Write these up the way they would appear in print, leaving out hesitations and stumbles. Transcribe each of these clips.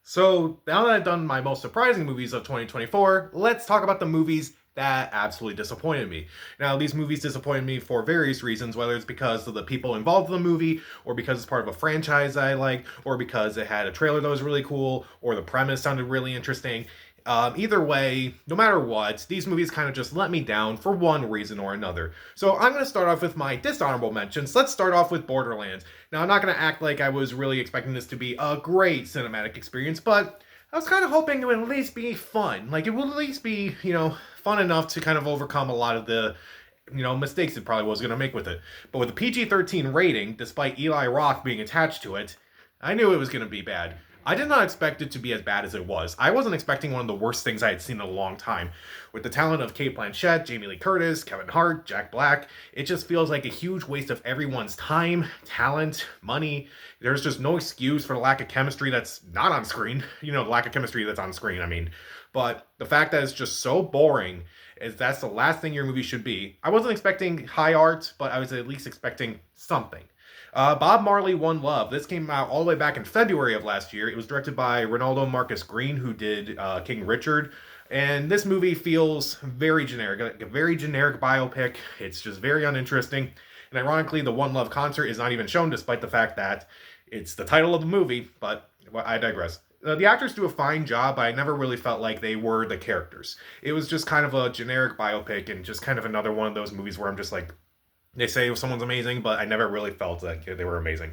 So now that I've done my most surprising movies of 2024, let's talk about the movies that absolutely disappointed me. Now, these movies disappointed me for various reasons, whether it's because of the people involved in the movie, or because it's part of a franchise I like, or because it had a trailer that was really cool, or the premise sounded really interesting. Either way, no matter what, these movies kind of just let me down for one reason or another. So I'm going to start off with my dishonorable mentions. Let's start off with Borderlands. Now, I'm not going to act like I was really expecting this to be a great cinematic experience, but I was kind of hoping it would at least be fun. Like, it would at least be, fun enough to kind of overcome a lot of the mistakes it probably was going to make with it. But with the PG-13 rating, despite Eli Roth being attached to it, I knew it was going to be bad. I did not expect it to be as bad as it was. I wasn't expecting one of the worst things I had seen in a long time. With the talent of Cate Blanchett, Jamie Lee Curtis, Kevin Hart, Jack Black, it just feels like a huge waste of everyone's time, talent, money. There's just no excuse for the lack of chemistry that's not on screen. The lack of chemistry that's on screen, I mean. But the fact that it's just so boring is that's the last thing your movie should be. I wasn't expecting high art, but I was at least expecting something. Bob Marley One Love. This came out all the way back in February of last year. It was directed by Ronaldo Marcus Green, who did King Richard. And this movie feels very generic, like a very generic biopic. It's just very uninteresting. And ironically, the One Love concert is not even shown, despite the fact that it's the title of the movie. But I digress. The actors do a fine job, but I never really felt like they were the characters. It was just kind of a generic biopic and just kind of another one of those movies where I'm just like, they say someone's amazing, but I never really felt like they were amazing.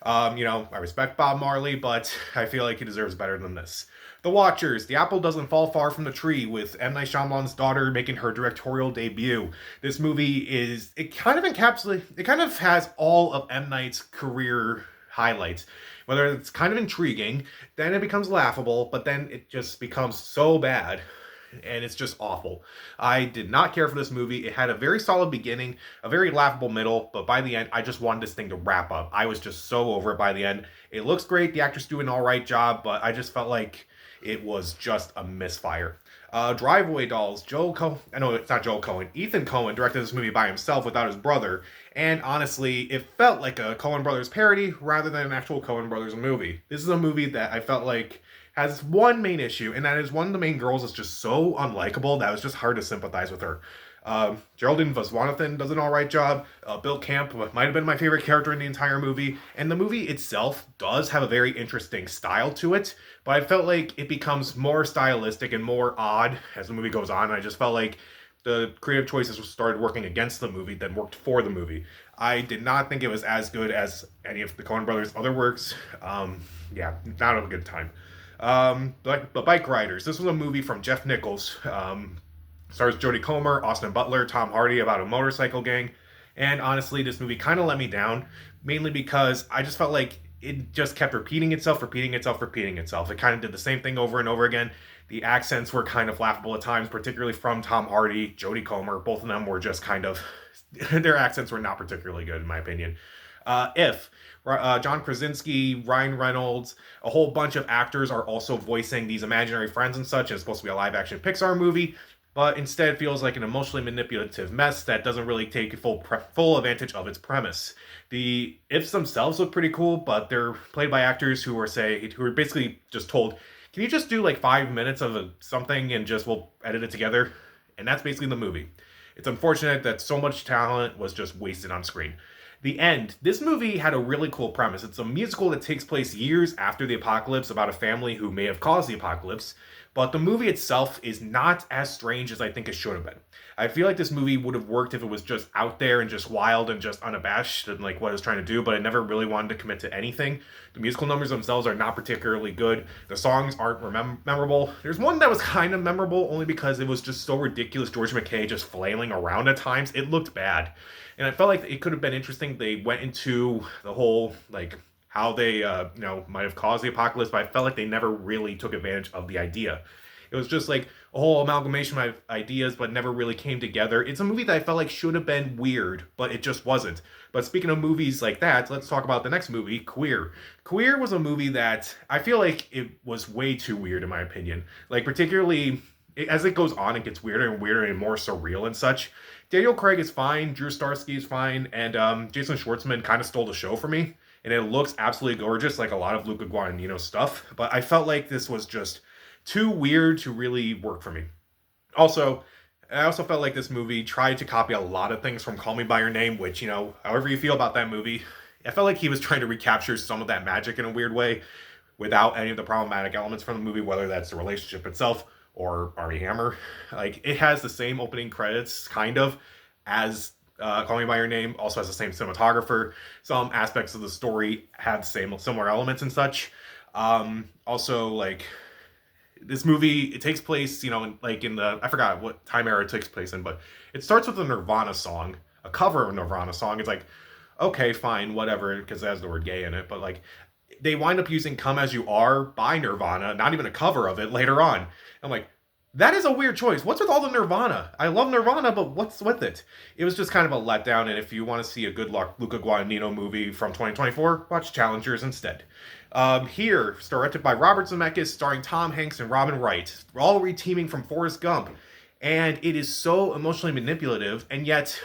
I respect Bob Marley, but I feel like he deserves better than this. The Watchers. The apple doesn't fall far from the tree, with M. Night Shyamalan's daughter making her directorial debut. This movie it kind of has all of M. Night's career highlights. Whether it's kind of intriguing, then it becomes laughable, but then it just becomes so bad and it's just awful. I did not care for this movie. It had a very solid beginning, a very laughable middle, but by the end, I just wanted this thing to wrap up. I was just so over it by the end. It looks great. The actors do an all right job, but I just felt like it was just a misfire. Driveway Dolls. Joel Cohen. I know it's not Joel Cohen. Ethan Cohen directed this movie by himself without his brother, and honestly, it felt like a Coen Brothers parody rather than an actual Coen Brothers movie. This is a movie that I felt like has one main issue, and that is one of the main girls is just so unlikable that it was just hard to sympathize with her. Geraldine Viswanathan does an alright job. Bill Camp might have been my favorite character in the entire movie, and the movie itself does have a very interesting style to it, but I felt like it becomes more stylistic and more odd as the movie goes on. I just felt like the creative choices started working against the movie than worked for the movie. I did not think it was as good as any of the Coen Brothers' other works. Not a good time. The Bike Riders. This was a movie from Jeff Nichols. Stars Jodie Comer, Austin Butler, Tom Hardy about a motorcycle gang. And honestly, this movie kind of let me down, mainly because I just felt like it just kept repeating itself, repeating itself, repeating itself. It kind of did the same thing over and over again. The accents were kind of laughable at times, particularly from Tom Hardy, Jodie Comer. Both of them were just kind of, their accents were not particularly good, in my opinion. If John Krasinski, Ryan Reynolds, a whole bunch of actors are also voicing these imaginary friends and such. It's supposed to be a live action Pixar movie, but instead feels like an emotionally manipulative mess that doesn't really take full advantage of its premise. The ifs themselves look pretty cool, but they're played by actors who are basically just told, "Can you just do like 5 minutes of something and just we'll edit it together?" And that's basically the movie. It's unfortunate that so much talent was just wasted on screen. The end. This movie had a really cool premise. It's a musical that takes place years after the apocalypse about a family who may have caused the apocalypse, but the movie itself is not as strange as I think it should have been. I feel like this movie would have worked if it was just out there and just wild and just unabashed and like what it was trying to do, but I never really wanted to commit to anything. The musical numbers themselves are not particularly good. The songs aren't memorable. There's one that was kind of memorable only because it was just so ridiculous. George McKay just flailing around at times. It looked bad. And I felt like it could have been interesting. They went into the whole, like, how they, might have caused the apocalypse, but I felt like they never really took advantage of the idea. It was just like a whole amalgamation of ideas, but never really came together. It's a movie that I felt like should have been weird, but it just wasn't. But speaking of movies like that, let's talk about the next movie, Queer. Queer was a movie that I feel like it was way too weird, in my opinion. Like, particularly as it goes on, it gets weirder and weirder and more surreal and such. Daniel Craig is fine, Drew Starsky is fine, and Jason Schwartzman kind of stole the show for me. and it looks absolutely gorgeous, like a lot of Luca Guadagnino stuff. But I felt like this was just too weird to really work for me. Also, I also felt like this movie tried to copy a lot of things from Call Me by Your Name, which, however you feel about that movie, I felt like he was trying to recapture some of that magic in a weird way without any of the problematic elements from the movie, whether that's the relationship itself or Armie Hammer. Like, it has the same opening credits, kind of, as Call Me by Your Name. Also has the same cinematographer. Some aspects of the story have the same similar elements and such. Also, like, this movie, it takes place, in the, I forgot what time era it takes place in, but it starts with a Nirvana song, a cover of a Nirvana song. It's like, okay, fine, whatever, because it has the word gay in it, but like, they wind up using Come As You Are by Nirvana, not even a cover of it, later on. I'm like, that is a weird choice. What's with all the Nirvana? I love Nirvana, but what's with it? It was just kind of a letdown, and if you want to see a good Luca Guadagnino movie from 2024, watch Challengers instead. Here, directed by Robert Zemeckis, starring Tom Hanks and Robin Wright. We're all reteaming from Forrest Gump, and it is so emotionally manipulative, and yet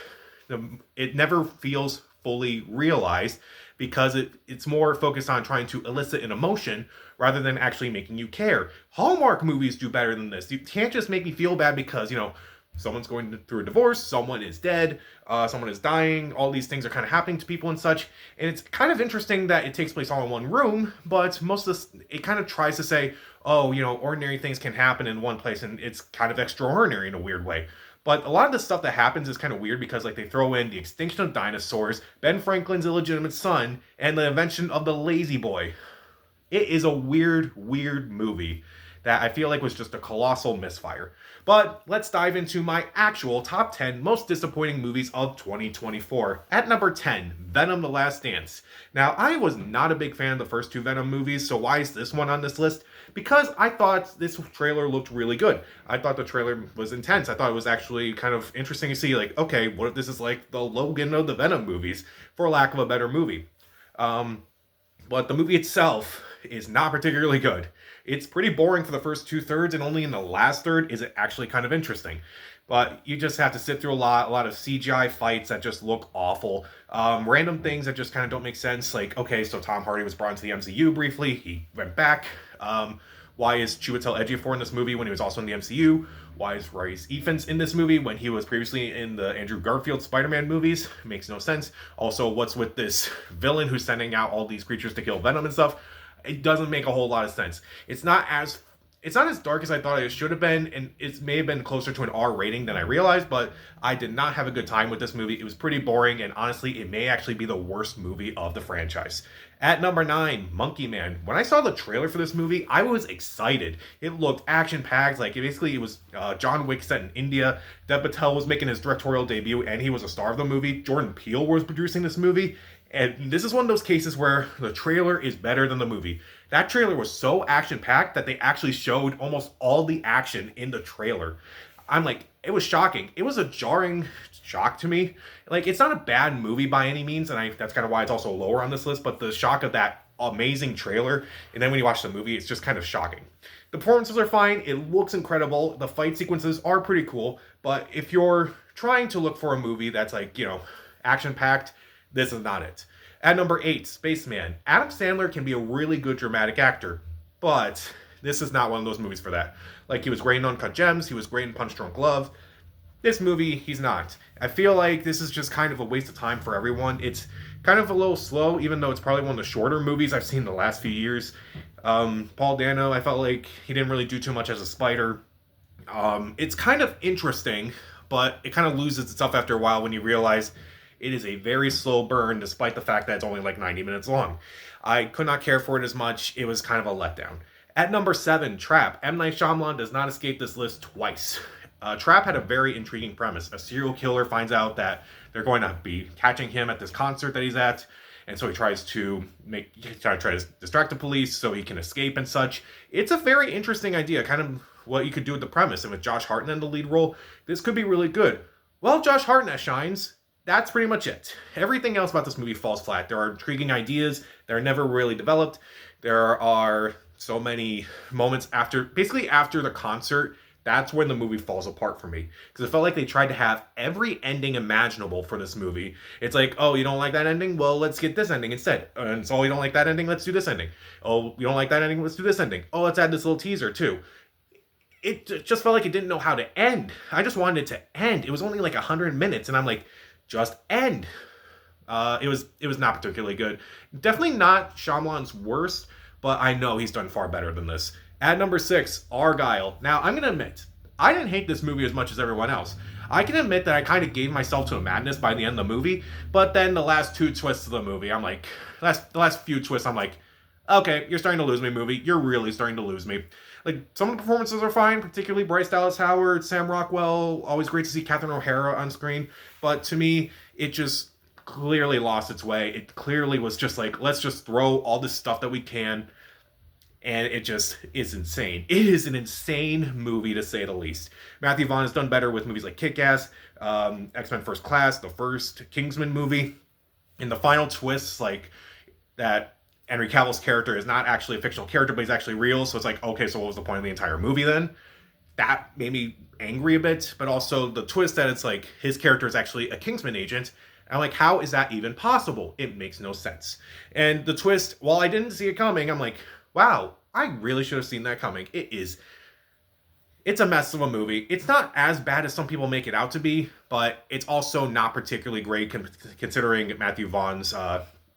it never feels fully realized because it's more focused on trying to elicit an emotion rather than actually making you care. Hallmark movies do better than this. You can't just make me feel bad because, someone's going through a divorce, someone is dead, someone is dying, all these things are kind of happening to people and such. And it's kind of interesting that it takes place all in one room, but most of this, it kind of tries to say, oh, ordinary things can happen in one place, and it's kind of extraordinary in a weird way. But a lot of the stuff that happens is kind of weird because, like, they throw in the extinction of dinosaurs, Ben Franklin's illegitimate son, and the invention of the lazy boy. It is a weird, weird movie that I feel like was just a colossal misfire. But let's dive into my actual top 10 most disappointing movies of 2024. At number 10, Venom: The Last Dance. Now, I was not a big fan of the first two Venom movies, so why is this one on this list? Because I thought this trailer looked really good. I thought the trailer was intense. I thought it was actually kind of interesting to see, like, okay, what if this is like the Logan of the Venom movies, for lack of a better movie. But the movie itself is not particularly good. It's pretty boring for the first 2/3, and only in the last third is it actually kind of interesting. But you just have to sit through a lot of CGI fights that just look awful. Random things that just kind of don't make sense. Like, okay, so Tom Hardy was brought into the MCU briefly. He went back. Why is Chiwetel Ejiofor in this movie when he was also in the MCU? Why is Rhys Ifans in this movie when he was previously in the Andrew Garfield Spider-Man movies? Makes no sense. Also, what's with this villain who's sending out all these creatures to kill Venom and stuff? It doesn't make a whole lot of sense. It's not as dark as I thought it should have been, and it may have been closer to an R rating than I realized, but I did not have a good time with this movie. It was pretty boring, and honestly, it may actually be the worst movie of the franchise. At number 9, Monkey Man. When I saw the trailer for this movie, I was excited. It looked action-packed, like it was John Wick set in India. Dev Patel was making his directorial debut, and he was a star of the movie. Jordan Peele was producing this movie. And this is one of those cases where the trailer is better than the movie. That trailer was so action-packed that they actually showed almost all the action in the trailer. I'm like, it was shocking. It was a jarring shock to me. Like, it's not a bad movie by any means, and that's kind of why it's also lower on this list, but the shock of that amazing trailer, and then when you watch the movie, it's just kind of shocking. The performances are fine. It looks incredible. The fight sequences are pretty cool, but if you're trying to look for a movie that's like, action-packed, this is not it. At number 8, Spaceman. Adam Sandler can be a really good dramatic actor, but this is not one of those movies for that. Like, he was great in Uncut Gems, he was great in Punch Drunk Love. This movie, he's not. I feel like this is just kind of a waste of time for everyone. It's kind of a little slow, even though it's probably one of the shorter movies I've seen in the last few years. Paul Dano, I felt like he didn't really do too much as a spider. It's kind of interesting, but it kind of loses itself after a while when you realize it is a very slow burn, despite the fact that it's only like 90 minutes long. I could not care for it as much. It was kind of a letdown. At number 7, Trap. M. Night Shyamalan does not escape this list twice. Trap had a very intriguing premise. A serial killer finds out that they're going to be catching him at this concert that he's at, and so he tries to try to distract the police so he can escape and such. It's a very interesting idea, kind of what you could do with the premise, and with Josh Hartnett in the lead role, this could be really good. Well, Josh Hartnett shines. That's pretty much it. Everything else about this movie falls flat. There are intriguing ideas that are never really developed. There are so many moments after the concert That's when the movie falls apart for me. Because it felt like they tried to have every ending imaginable for this movie. It's like, oh, you don't like that ending? Well, let's get this ending instead. And so, you don't like that ending? Let's do this ending. Oh, you don't like that ending? Let's do this ending. Oh, let's add this little teaser too. It just felt like it didn't know how to end. I just wanted it to end. It was only like 100 minutes, and I'm like, just end. It was not particularly good. Definitely not Shyamalan's worst, but I know he's done far better than this. At number 6, Argyle. Now, I'm gonna admit, I didn't hate this movie as much as everyone else. I can admit that I kind of gave myself to a madness by the end of the movie, but then the last two twists of the movie, I'm like, the last few twists, I'm like, okay, you're starting to lose me, movie. You're really starting to lose me. Like, some of the performances are fine, particularly Bryce Dallas Howard, Sam Rockwell. Always great to see Catherine O'Hara on screen. But to me, it just clearly lost its way. It clearly was just like, let's just throw all this stuff that we can. And it just is insane. It is an insane movie, to say the least. Matthew Vaughn has done better with movies like Kick-Ass, X-Men First Class, the first Kingsman movie. And the final twists, like that Henry Cavill's character is not actually a fictional character, but he's actually real. So it's like, okay, so what was the point of the entire movie then? That made me angry a bit. But also the twist that it's like his character is actually a Kingsman agent. And I'm like, how is that even possible? It makes no sense. And the twist, while I didn't see it coming, I'm like, wow, I really should have seen that coming. It's a mess of a movie. It's not as bad as some people make it out to be, but it's also not particularly great considering Matthew Vaughn's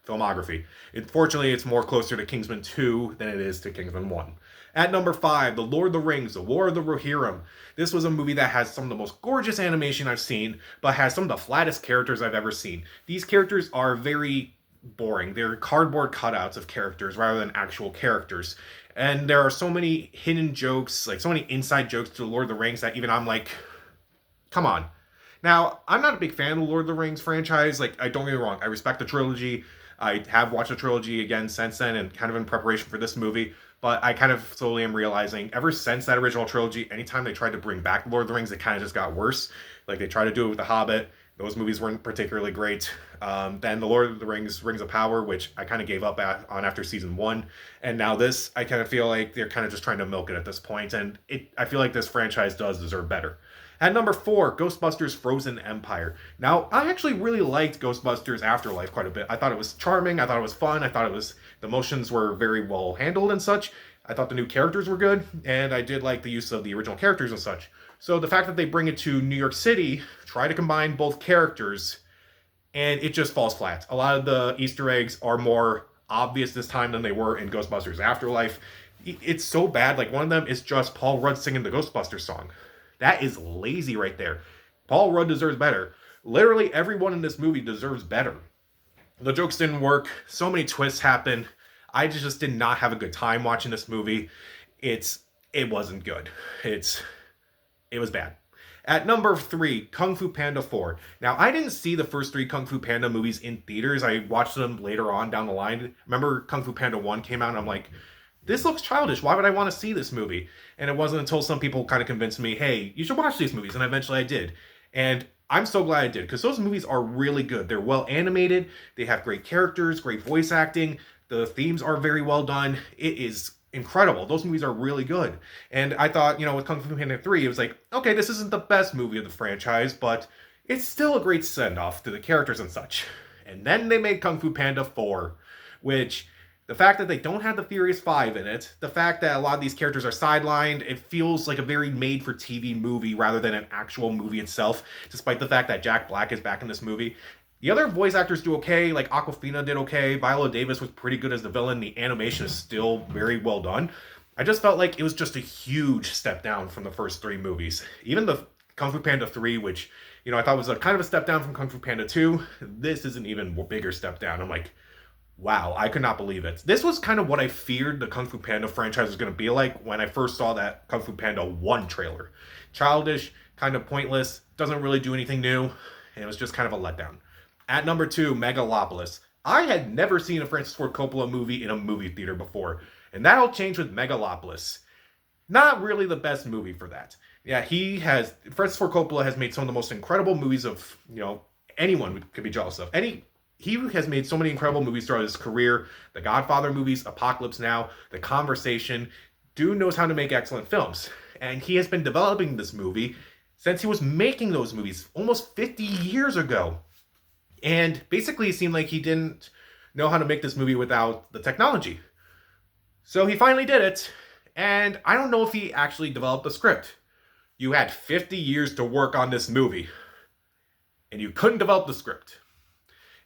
filmography. Unfortunately, it's more closer to Kingsman 2 than it is to Kingsman 1. At number 5, The Lord of the Rings, The War of the Rohirrim. This was a movie that has some of the most gorgeous animation I've seen, but has some of the flattest characters I've ever seen. These characters are very boring. They're cardboard cutouts of characters rather than actual characters. And there are so many hidden jokes, like so many inside jokes to The Lord of the Rings that even I'm like, come on. Now, I'm not a big fan of the Lord of the Rings franchise. Like, I don't get me wrong, I respect the trilogy. I have watched the trilogy again since then and kind of in preparation for this movie. But I kind of slowly am realizing, ever since that original trilogy, anytime they tried to bring back Lord of the Rings, it kind of just got worse. Like, they tried to do it with The Hobbit. Those movies weren't particularly great. Then The Lord of the Rings, Rings of Power, which I kind of gave up on after season 1. And now this, I kind of feel like they're kind of just trying to milk it at this point. And I feel like this franchise does deserve better. At number 4, Ghostbusters Frozen Empire. Now, I actually really liked Ghostbusters Afterlife quite a bit. I thought it was charming. I thought it was fun. I thought the emotions were very well handled and such. I thought the new characters were good. And I did like the use of the original characters and such. So the fact that they bring it to New York City, try to combine both characters, and it just falls flat. A lot of the Easter eggs are more obvious this time than they were in Ghostbusters Afterlife. It's so bad. Like, one of them is just Paul Rudd singing the Ghostbusters song. That is lazy right there. Paul Rudd deserves better. Literally everyone in this movie deserves better. The jokes didn't work. So many twists happened. I just did not have a good time watching this movie. It wasn't good. It was bad. At number 3, Kung Fu Panda 4. Now, I didn't see the first 3 Kung Fu Panda movies in theaters. I watched them later on down the line. Remember Kung Fu Panda 1 came out and I'm like, this looks childish. Why would I want to see this movie? And it wasn't until some people kind of convinced me, hey, you should watch these movies. And eventually I did. And I'm so glad I did, because those movies are really good. They're well animated. They have great characters, great voice acting. The themes are very well done. It is incredible. Those movies are really good. And I thought, with Kung Fu Panda 3, it was like, okay, this isn't the best movie of the franchise, but it's still a great send-off to the characters and such. And then they made Kung Fu Panda 4, which, the fact that they don't have the Furious 5 in it, the fact that a lot of these characters are sidelined, it feels like a very made-for-TV movie rather than an actual movie itself, despite the fact that Jack Black is back in this movie. The other voice actors do okay, like Awkwafina did okay, Viola Davis was pretty good as the villain, the animation is still very well done. I just felt like it was just a huge step down from the first 3 movies. Even the Kung Fu Panda 3, which, I thought was a kind of a step down from Kung Fu Panda 2, this is an even bigger step down. I'm like, wow, I could not believe it. This was kind of what I feared the Kung Fu Panda franchise was going to be like when I first saw that Kung Fu Panda 1 trailer. Childish, kind of pointless, doesn't really do anything new, and it was just kind of a letdown. At number 2, Megalopolis. I had never seen a Francis Ford Coppola movie in a movie theater before, and that'll change with Megalopolis. Not really the best movie for that. Yeah, Francis Ford Coppola has made some of the most incredible movies of, anyone could be jealous of. He has made so many incredible movies throughout his career. The Godfather movies, Apocalypse Now, The Conversation. Dude knows how to make excellent films. And he has been developing this movie since he was making those movies almost 50 years ago. And basically, it seemed like he didn't know how to make this movie without the technology. So he finally did it. And I don't know if he actually developed the script. You had 50 years to work on this movie, and you couldn't develop the script.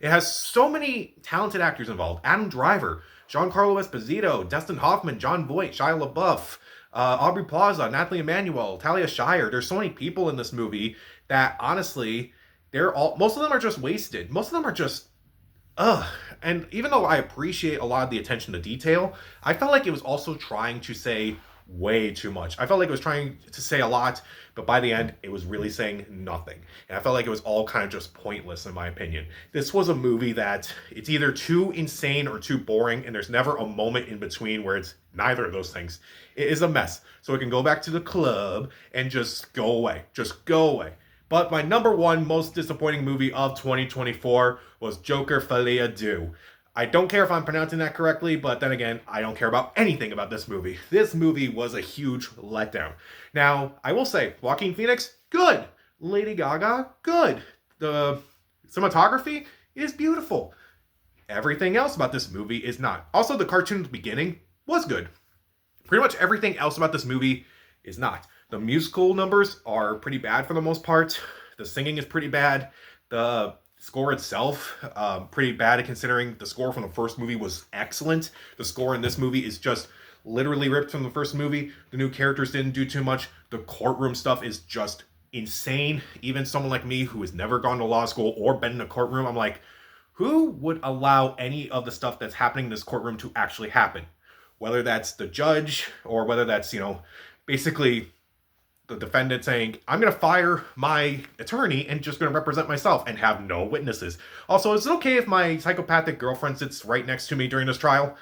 It has so many talented actors involved. Adam Driver, Giancarlo Esposito, Dustin Hoffman, Jon Voight, Shia LaBeouf, Aubrey Plaza, Nathalie Emmanuel, Talia Shire. There's so many people in this movie that honestly, most of them are just wasted. Most of them are just, and even though I appreciate a lot of the attention to detail, I felt like it was also trying to say way too much. I felt like it was trying to say a lot, but by the end, it was really saying nothing. And I felt like it was all kind of just pointless, in my opinion. This was a movie that it's either too insane or too boring, and there's never a moment in between where it's neither of those things. It is a mess. So it can go back to the club and just go away. Just go away. But my number one most disappointing movie of 2024 was Joker Folie à Deux. I don't care if I'm pronouncing that correctly, but then again, I don't care about anything about this movie. This movie was a huge letdown. Now, I will say, Joaquin Phoenix, good. Lady Gaga, good. The cinematography is beautiful. Everything else about this movie is not. Also, the cartoon at the beginning was good. Pretty much everything else about this movie is not. The musical numbers are pretty bad for the most part. The singing is pretty bad. The score itself, pretty bad considering the score from the first movie was excellent. The score in this movie is just literally ripped from the first movie. The new characters didn't do too much. The courtroom stuff is just insane. Even someone like me who has never gone to law school or been in a courtroom, I'm like, who would allow any of the stuff that's happening in this courtroom to actually happen? Whether that's the judge or whether that's, basically the defendant saying, I'm going to fire my attorney and just going to represent myself and have no witnesses. Also, is it okay if my psychopathic girlfriend sits right next to me during this trial?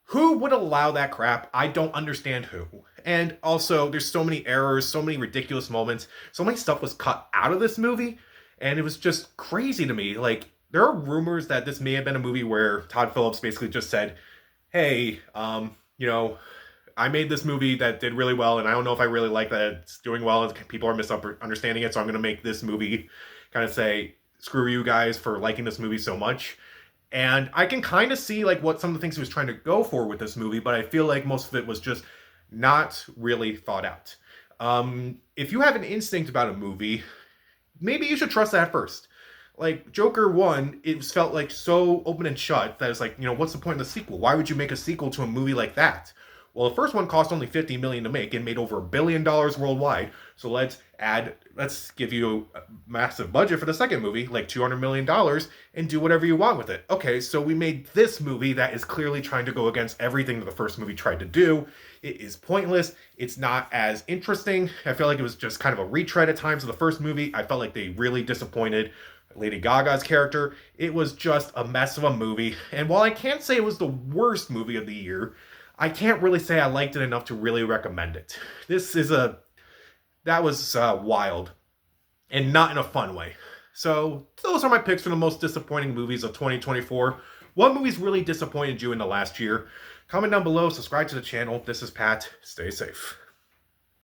Who would allow that crap? I don't understand who. And also, there's so many errors, so many ridiculous moments. So many stuff was cut out of this movie, and it was just crazy to me. Like, there are rumors that this may have been a movie where Todd Phillips basically just said, hey, I made this movie that did really well, and I don't know if I really like that it's doing well. People are misunderstanding it, so I'm going to make this movie kind of say, screw you guys for liking this movie so much. And I can kind of see like what some of the things he was trying to go for with this movie, but I feel like most of it was just not really thought out. If you have an instinct about a movie, maybe you should trust that first. Like Joker 1, it felt like so open and shut that it's like, what's the point of the sequel? Why would you make a sequel to a movie like that? Well, the first one cost only $50 million to make and made over $1 billion worldwide. So let's give you a massive budget for the second movie, like $200 million, and do whatever you want with it. Okay, so we made this movie that is clearly trying to go against everything that the first movie tried to do. It is pointless. It's not as interesting. I feel like it was just kind of a retread at times of the first movie. I felt like they really disappointed Lady Gaga's character. It was just a mess of a movie. And while I can't say it was the worst movie of the year, I can't really say I liked it enough to really recommend it. That was wild. And not in a fun way. So, those are my picks for the most disappointing movies of 2024. What movies really disappointed you in the last year? Comment down below, subscribe to the channel. This is Pat. Stay safe.